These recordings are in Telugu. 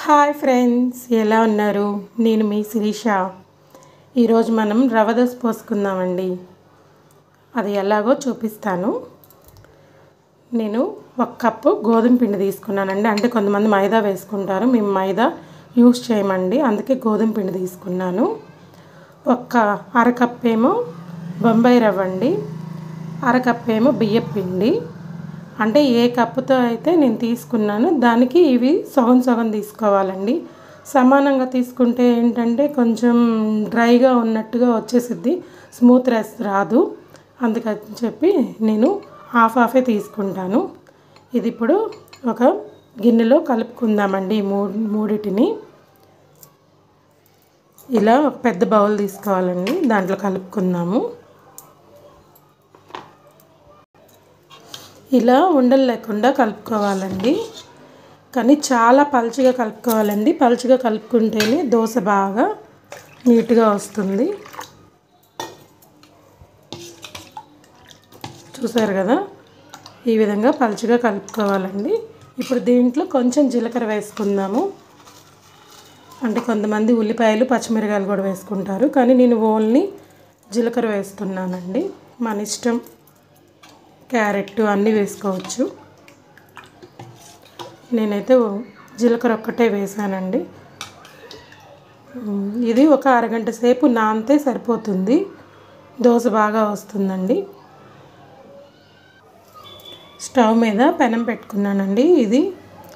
హాయ్ ఫ్రెండ్స్, ఎలా ఉన్నారు? నేను మీ శిరీష. ఈరోజు మనం రవ దోశ పోసుకుందామండి. అది ఎలాగో చూపిస్తాను. నేను 1 కప్పు గోధుమ పిండి తీసుకున్నానండి. అంటే కొంతమంది మైదా వేసుకుంటారు, మేము మైదా యూస్ చేయమండి, అందుకే గోధుమ పిండి తీసుకున్నాను. అరకప్పు ఏమో బొంబాయి రవ్వ అండి, అరకప్పు ఏమో బియ్యం పిండి. అంటే ఏ కప్పుతో అయితే నేను తీసుకున్నాను దానికి ఇవి సగం సగం తీసుకోవాలండి. సమానంగా తీసుకుంటే ఏంటంటే కొంచెం డ్రైగా ఉన్నట్టుగా వచ్చేసిద్ది, స్మూత్ రైస్ రాదు. అందుకని చెప్పి నేను హాఫే తీసుకుంటాను. ఇది ఇప్పుడు ఒక గిన్నెలో కలుపుకుందామండి. మూడిటిని ఇలా ఒక పెద్ద బౌల్ తీసుకోవాలండి, దాంట్లో కలుపుకుందాము. ఇలా ఉండలు లేకుండా కలుపుకోవాలండి, కానీ చాలా పలుచగా కలుపుకోవాలండి. పలుచగా కలుపుకుంటేనే దోశ బాగా నీట్గా వస్తుంది. చూసారు కదా, ఈ విధంగా పలుచగా కలుపుకోవాలండి. ఇప్పుడు దీంట్లో కొంచెం జీలకర్ర వేసుకుందాము. అంటే కొంతమంది ఉల్లిపాయలు పచ్చిమిరకాయలు కూడా వేసుకుంటారు, కానీ నేను ఓన్లీ జీలకర్ర వేస్తున్నానండి. మన ఇష్టం, క్యారెట్ అన్నీ వేసుకోవచ్చు. నేనైతే జీలకర్ర ఒక్కటే వేసానండి. ఇది ఒక అరగంట సేపు నానితే సరిపోతుంది, దోశ బాగా వస్తుందండి. స్టవ్ మీద పెనం పెట్టుకున్నానండి, ఇది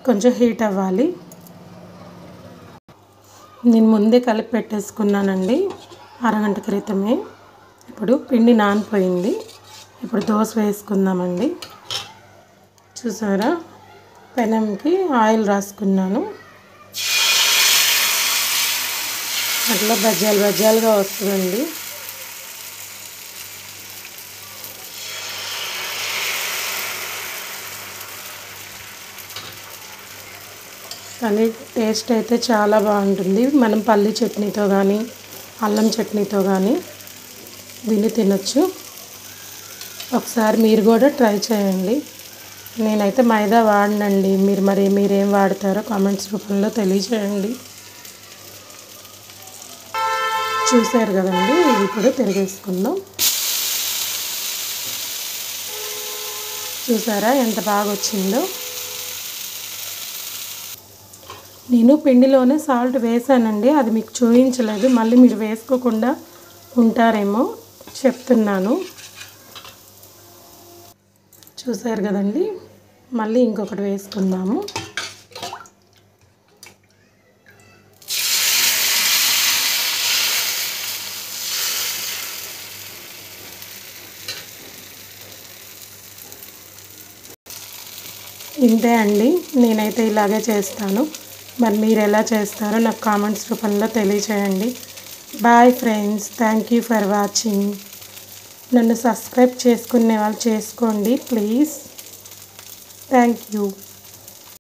కొంచెం హీట్ అవ్వాలి. నేను ముందే కలిపి పెట్టేసుకున్నానండి అరగంట క్రితమే. ఇప్పుడు పిండి నానిపోయింది. ఇప్పుడు దోశ వేసుకుందామండి. చూసారా, పెనంకి ఆయిల్ రాసుకున్నాను. అట్లా బజ్జాలుగా వస్తుందండి. కానీ టేస్ట్ అయితే చాలా బాగుంటుంది. మనం పల్లి చట్నీతో కానీ అల్లం చట్నీతో కానీ దీన్ని తినొచ్చు. ఒకసారి మీరు కూడా ట్రై చేయండి. నేనైతే మైదా వాడనండి, మీరేం వాడతారో కామెంట్స్ రూపంలో తెలియజేయండి. చూసారు కదండి, ఇది ఇప్పుడు తిరిగేసుకుందాం. చూసారా ఎంత బాగా వచ్చిందో. నేను పిండిలోనే సాల్ట్ వేసానండి, అది మీకు చూపించలేదు. మళ్ళీ మీరు వేసుకోకుండా ఉంటారేమో చెప్తున్నాను. చూసారు కదండి, మళ్ళీ ఇంకొకటి వేసుకుందాము. ఇంతే అండి, నేనైతే ఇలాగే చేస్తాను. మరి మీరు ఎలా చేస్తారో నాకు కామెంట్స్ రూపంలో తెలియచేయండి. Bye friends, thank you for watching. నన్ను సబ్స్క్రైబ్ చేసుకునే వాళ్ళు చేసుకోండి ప్లీజ్. Thank you.